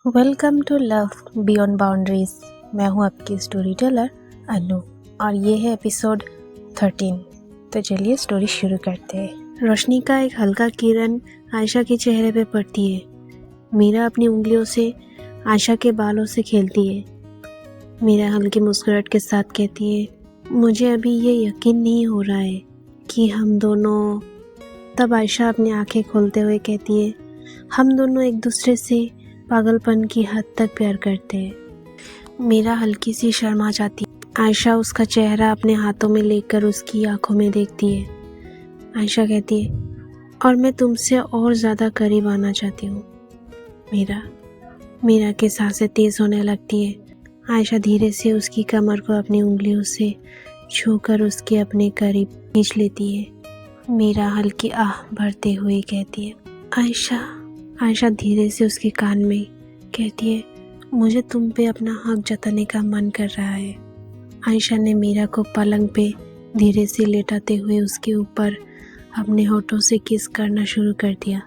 Welcome to love beyond boundaries. मैं हूं आपकी स्टोरी टेलर अनु और ये है एपिसोड 13। तो चलिए स्टोरी शुरू करते हैं। रोशनी का एक हल्का किरण आयशा के चेहरे पे पड़ती है। मीरा अपनी उंगलियों से आयशा के बालों से खेलती है। मीरा हल्की मुस्कुराहट के साथ कहती है, मुझे अभी ये यकीन नहीं हो रहा है कि हम दोनों। तब आयशा अपनी आंखें खोलते हुए कहती है, हम दोनों एक दूसरे से पागलपन की हद तक प्यार करते हैं। मीरा हल्की सी शर्मा जाती है। आयशा उसका चेहरा अपने हाथों में लेकर उसकी आंखों में देखती है। आयशा कहती है, और मैं तुमसे और ज़्यादा करीब आना चाहती हूँ। मीरा की सांसें तेज़ होने लगती है। आयशा धीरे से उसकी कमर को अपनी उंगलियों से छूकर उसके अपने करीब खींच लेती है। मीरा हल्की आह भरते हुए कहती है, आयशा धीरे से उसके कान में कहती है, मुझे तुम पे अपना हक जताने का मन कर रहा है। आयशा ने मीरा को पलंग पे धीरे से लेटाते हुए उसके ऊपर अपने होठों से किस करना शुरू कर दिया।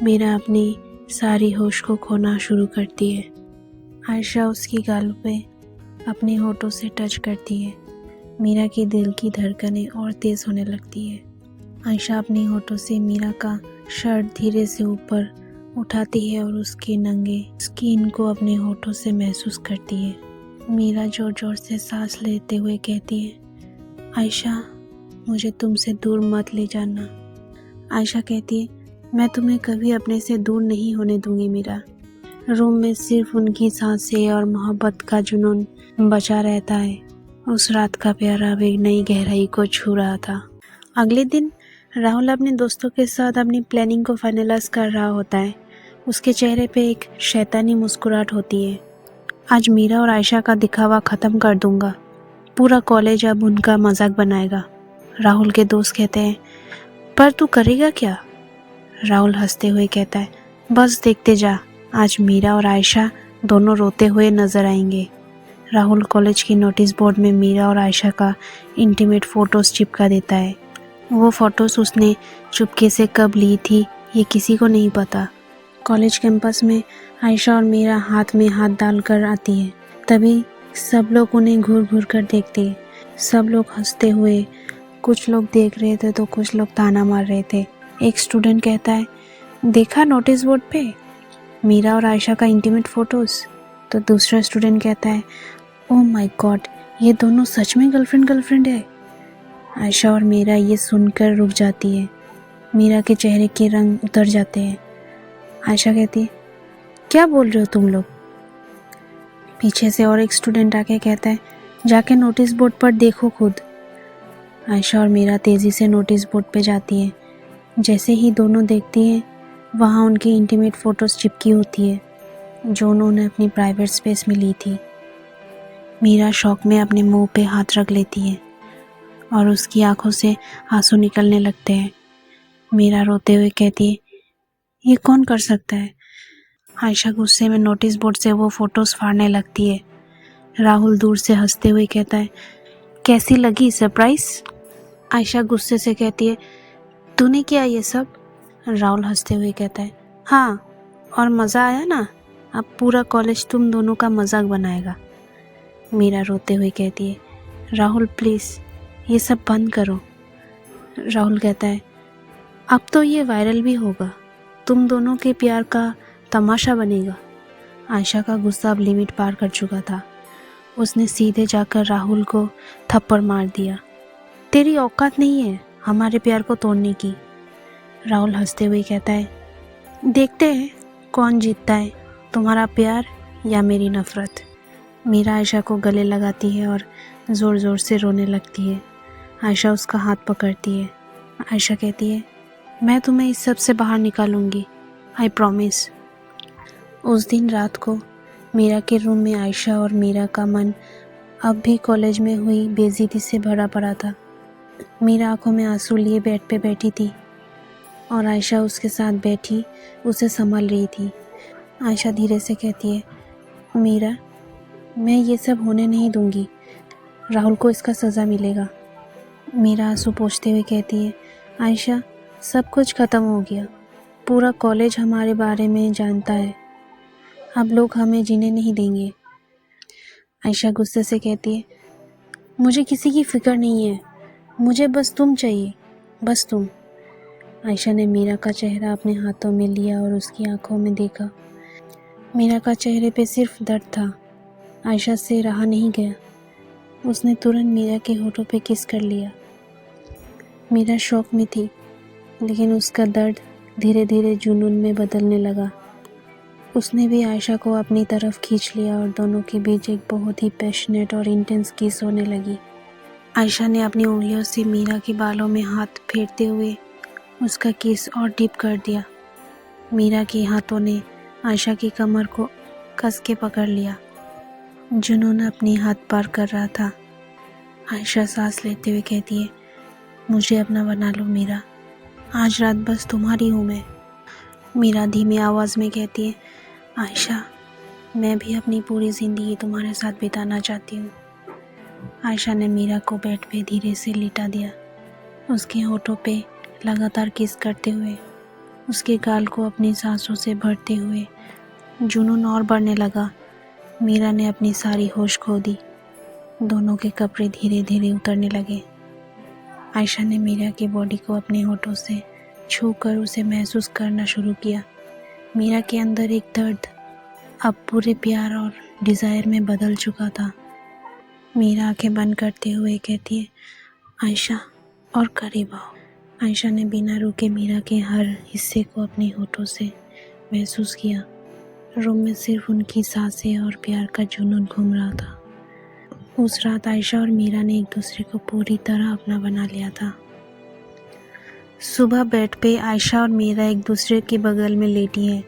मीरा अपनी सारी होश को खोना शुरू करती है। आयशा उसकी गालों पे अपने होठों से टच करती है। मीरा की दिल की धड़कनें और तेज़ होने लगती है। आयशा अपने होठों से मीरा का शर्ट धीरे से ऊपर उठाती है और उसके नंगे स्किन को अपने होठों से महसूस करती है। मीरा जोर जोर से सांस लेते हुए कहती है, आयशा मुझे तुमसे दूर मत ले जाना। आयशा कहती है, मैं तुम्हें कभी अपने से दूर नहीं होने दूंगी मीरा। रूम में सिर्फ उनकी सांसें और मोहब्बत का जुनून बचा रहता है। उस रात का प्यार अब एक नई गहराई को छू रहा था। अगले दिन राहुल अपने दोस्तों के साथ अपनी प्लानिंग को फाइनलाइज कर रहा होता है। उसके चेहरे पे एक शैतानी मुस्कुराहट होती है। आज मीरा और आयशा का दिखावा ख़त्म कर दूंगा। पूरा कॉलेज अब उनका मजाक बनाएगा। राहुल के दोस्त कहते हैं, पर तू करेगा क्या? राहुल हंसते हुए कहता है, बस देखते जा, आज मीरा और आयशा दोनों रोते हुए नजर आएंगे। राहुल कॉलेज की नोटिस बोर्ड में मीरा और आयशा का इंटीमेट फ़ोटोज़ चिपका देता है। वो फ़ोटोज़ उसने चुपके से कब ली थी ये किसी को नहीं पता। कॉलेज कैंपस में आयशा और मीरा हाथ में हाथ डालकर आती है। तभी सब लोग उन्हें घूर घूर कर देखते हैं। सब लोग हंसते हुए, कुछ लोग देख रहे थे तो कुछ लोग ताना मार रहे थे। एक स्टूडेंट कहता है, देखा नोटिस बोर्ड पे मीरा और आयशा का इंटीमेट फ़ोटोज़? तो दूसरा स्टूडेंट कहता है, ओह माय गॉड, ये दोनों सच में गर्लफ्रेंड है। आयशा और मीरा ये सुनकर रुक जाती है। मीरा के चेहरे के रंग उतर जाते हैं। आयशा कहती है, क्या बोल रहे हो तुम लोग? पीछे से और एक स्टूडेंट आके कहता है, जाके नोटिस बोर्ड पर देखो खुद। आयशा और मीरा तेज़ी से नोटिस बोर्ड पे जाती है। जैसे ही दोनों देखती हैं, वहाँ उनकी इंटीमेट फ़ोटोज़ चिपकी होती है जो उन्होंने अपनी प्राइवेट स्पेस में ली थी। मीरा शौक में अपने मुंह पे हाथ रख लेती है और उसकी आंखों से आंसू निकलने लगते हैं। मीरा रोते हुए कहती है, ये कौन कर सकता है? आयशा गुस्से में नोटिस बोर्ड से वो फ़ोटोज़ फाड़ने लगती है। राहुल दूर से हंसते हुए कहता है, कैसी लगी सरप्राइज़? आयशा गुस्से से कहती है, तूने किया ये सब? राहुल हंसते हुए कहता है, हाँ, और मज़ा आया ना? अब पूरा कॉलेज तुम दोनों का मजाक बनाएगा। मीरा रोते हुए कहती है, राहुल प्लीज़ ये सब बंद करो। राहुल कहता है, अब तो ये वायरल भी होगा, तुम दोनों के प्यार का तमाशा बनेगा। आयशा का गुस्सा अब लिमिट पार कर चुका था। उसने सीधे जाकर राहुल को थप्पड़ मार दिया। तेरी औकात नहीं है हमारे प्यार को तोड़ने की। राहुल हंसते हुए कहता है, देखते हैं कौन जीतता है, तुम्हारा प्यार या मेरी नफ़रत। मीरा आयशा को गले लगाती है और ज़ोर ज़ोर से रोने लगती है। आयशा उसका हाथ पकड़ती है। आयशा कहती है, मैं तुम्हें इस सब से बाहर निकालूंगी, आई प्रॉमिस। उस दिन रात को मीरा के रूम में आयशा और मीरा का मन अब भी कॉलेज में हुई बेइज्जती से भरा पड़ा था। मीरा आंखों में आंसू लिए बेड पे बैठी थी और आयशा उसके साथ बैठी उसे संभाल रही थी। आयशा धीरे से कहती है, मीरा मैं ये सब होने नहीं दूंगी, राहुल को इसका सज़ा मिलेगा। मीरा आंसू पोंछते हुए कहती है, आयशा सब कुछ ख़त्म हो गया, पूरा कॉलेज हमारे बारे में जानता है। अब लोग हमें जीने नहीं देंगे। आयशा गुस्से से कहती है, मुझे किसी की फिक्र नहीं है, मुझे बस तुम चाहिए, बस तुम। आयशा ने मीरा का चेहरा अपने हाथों में लिया और उसकी आंखों में देखा। मीरा का चेहरे पे सिर्फ दर्द था। आयशा से रहा नहीं गया। उसने तुरंत मीरा के होठों पे किस कर लिया। मीरा शौक में थी, लेकिन उसका दर्द धीरे धीरे जुनून में बदलने लगा। उसने भी आयशा को अपनी तरफ खींच लिया और दोनों के बीच एक बहुत ही पैशनेट और इंटेंस किस होने लगी। आयशा ने अपनी उंगलियों से मीरा के बालों में हाथ फेरते हुए उसका किस और डीप कर दिया। मीरा के हाथों ने आयशा की कमर को कस के पकड़ लिया। जुनून अपनी हाथ पार कर रहा था। आयशा सांस लेते हुए कहती है, मुझे अपना बना लो मीरा, आज रात बस तुम्हारी हूँ मैं। मीरा धीमी आवाज़ में कहती है, आयशा, मैं भी अपनी पूरी ज़िंदगी तुम्हारे साथ बिताना चाहती हूँ। आयशा ने मीरा को बेड पे धीरे से लिटा दिया, उसके होठों पे लगातार किस करते हुए, उसके गाल को अपनी सांसों से भरते हुए। जुनून और बढ़ने लगा। मीरा ने अपनी सारी होश खो दी। दोनों के कपड़े धीरे धीरे उतरने लगे। आयशा ने मीरा की बॉडी को अपने होठों से छूकर उसे महसूस करना शुरू किया। मीरा के अंदर एक दर्द अब पूरे प्यार और डिज़ायर में बदल चुका था। मीरा आंखें बंद करते हुए कहती है, आयशा, और करीब आओ। आयशा ने बिना रुके मीरा के हर हिस्से को अपने होठों से महसूस किया। रूम में सिर्फ उनकी सांसें और प्यार का जुनून घूम रहा था। उस रात आयशा और मीरा ने एक दूसरे को पूरी तरह अपना बना लिया था। सुबह बेड पे आयशा और मीरा एक दूसरे के बगल में लेटी है।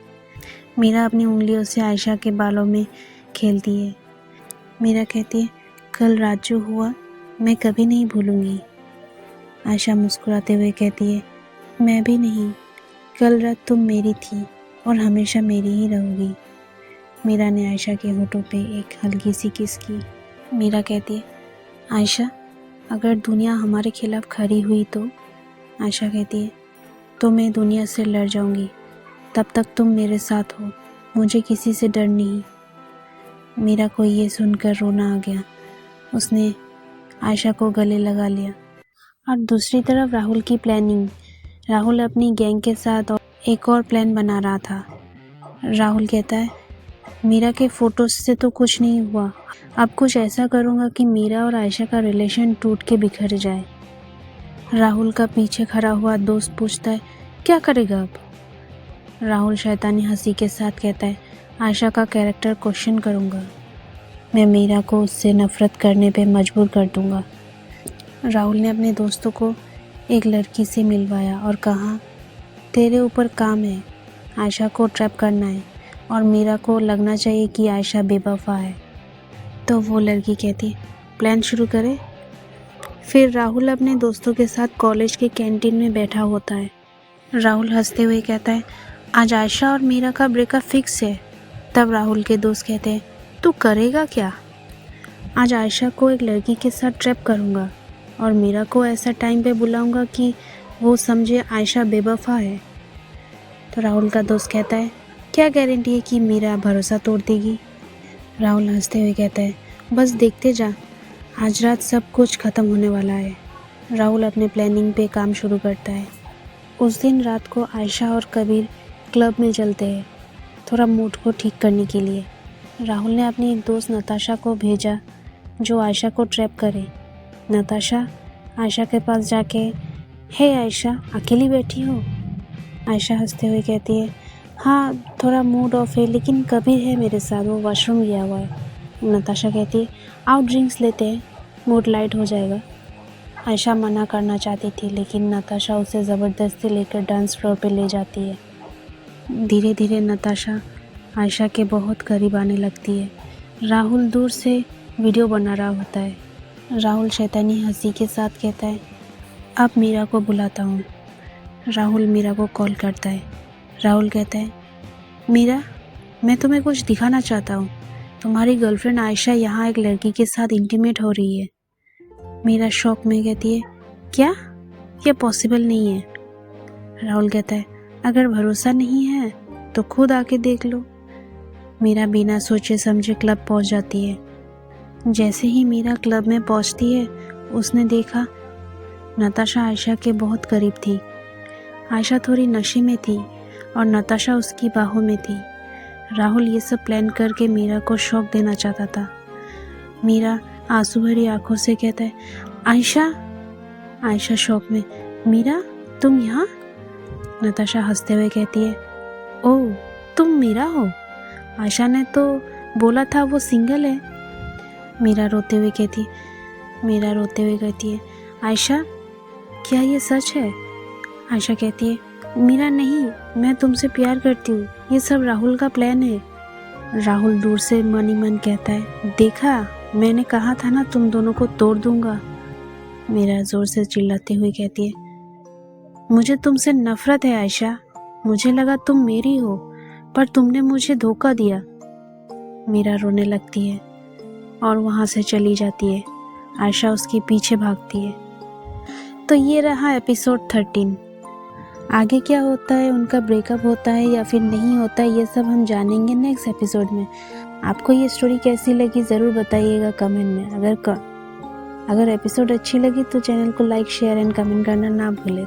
मीरा अपनी उंगलियों से आयशा के बालों में खेलती है। मीरा कहती है, कल रात जो हुआ मैं कभी नहीं भूलूंगी। आयशा मुस्कुराते हुए कहती है, मैं भी नहीं, कल रात तुम मेरी थी और हमेशा मेरी ही रहोगी। मीरा ने आयशा के होठों पे एक हल्की सी किस की। मीरा कहती है, आयशा, अगर दुनिया हमारे खिलाफ खड़ी हुई तो? आयशा कहती है, तो मैं दुनिया से लड़ जाऊंगी, तब तक तुम मेरे साथ हो, मुझे किसी से डर नहीं। मीरा को ये सुनकर रोना आ गया। उसने आयशा को गले लगा लिया। और दूसरी तरफ राहुल की प्लानिंग। राहुल अपनी गैंग के साथ एक और प्लान बना रहा था। राहुल कहता है, मीरा के फोटोज से तो कुछ नहीं हुआ, अब कुछ ऐसा करूँगा कि मीरा और आयशा का रिलेशन टूट के बिखर जाए। राहुल का पीछे खड़ा हुआ दोस्त पूछता है, क्या करेगा अब? राहुल शैतानी हंसी के साथ कहता है, आयशा का कैरेक्टर क्वेश्चन करूँगा, मैं मीरा को उससे नफरत करने पे मजबूर कर दूँगा। राहुल ने अपने दोस्तों को एक लड़की से मिलवाया और कहा, तेरे ऊपर काम है, आयशा को ट्रैप करना है और मीरा को लगना चाहिए कि आयशा बेवफा है। तो वो लड़की कहती, प्लान शुरू करें। फिर राहुल अपने दोस्तों के साथ कॉलेज के कैंटीन में बैठा होता है। राहुल हंसते हुए कहता है, आज आयशा और मीरा का ब्रेकअप फिक्स है। तब राहुल के दोस्त कहते हैं, तू करेगा क्या? आज आयशा को एक लड़की के साथ ट्रैप करूँगा और मीरा को ऐसा टाइम पे बुलाऊंगा कि वो समझे आयशा बेवफा है। तो राहुल का दोस्त कहता है, क्या गारंटी है कि मीरा भरोसा तोड़ देगी? राहुल हंसते हुए कहता है, बस देखते जा, आज रात सब कुछ ख़त्म होने वाला है। राहुल अपने प्लानिंग पे काम शुरू करता है। उस दिन रात को आयशा और कबीर क्लब में चलते हैं, थोड़ा मूड को ठीक करने के लिए। राहुल ने अपनी एक दोस्त नताशा को भेजा जो आयशा को ट्रैप करे। नताशा आयशा के पास जाके, हे आयशा, अकेली बैठी हो? आयशा हंसते हुए कहती है, हाँ, थोड़ा मूड ऑफ है, लेकिन कबीर है मेरे साथ, वो वॉशरूम गया हुआ है। नताशा कहती है, आओ ड्रिंक्स लेते हैं, मूड लाइट हो जाएगा। आयशा मना करना चाहती थी, लेकिन नताशा उसे ज़बरदस्ती लेकर डांस फ्लोर पे ले जाती है। धीरे धीरे नताशा आयशा के बहुत करीब आने लगती है। राहुल दूर से वीडियो बना रहा होता है। राहुल शैतानी हंसी के साथ कहता है, अब मीरा को बुलाता हूँ। राहुल मीरा को कॉल करता है। राहुल कहता है, मीरा, मैं तुम्हें कुछ दिखाना चाहता हूँ। तुम्हारी गर्लफ्रेंड आयशा यहाँ एक लड़की के साथ इंटीमेट हो रही है। मीरा शॉक में कहती है, क्या? ये पॉसिबल नहीं है। राहुल कहता है, अगर भरोसा नहीं है तो खुद आके देख लो। मीरा बिना सोचे समझे क्लब पहुंच जाती है। जैसे ही मीरा क्लब में पहुंचती है उसने देखा नताशा आयशा के बहुत करीब थी। आयशा थोड़ी नशे में थी और नताशा उसकी बाहों में थी। राहुल ये सब प्लान करके मीरा को शॉक देना चाहता था। मीरा आंसू भरी आंखों से कहता है, आयशा। आयशा शॉक में, मीरा तुम यहाँ? नताशा हंसते हुए कहती है, ओह तुम मीरा हो? आयशा ने तो बोला था वो सिंगल है। मीरा रोते हुए कहती है, आयशा क्या ये सच है? आयशा कहती है, मीरा नहीं, मैं तुमसे प्यार करती हूँ, ये सब राहुल का प्लान है। राहुल दूर से मन ही मन कहता है, देखा मैंने कहा था ना तुम दोनों को तोड़ दूंगा। मीरा जोर से चिल्लाते हुए कहती है, मुझे तुमसे नफरत है आयशा, मुझे लगा तुम मेरी हो पर तुमने मुझे धोखा दिया। मीरा रोने लगती है और वहाँ से चली जाती है। आयशा उसके पीछे भागती है। तो ये रहा एपिसोड 13। आगे क्या होता है, उनका ब्रेकअप होता है या फिर नहीं होता है, ये सब हम जानेंगे नेक्स्ट एपिसोड में। आपको ये स्टोरी कैसी लगी ज़रूर बताइएगा कमेंट में। अगर एपिसोड अच्छी लगी तो चैनल को लाइक शेयर एंड कमेंट करना ना भूलें।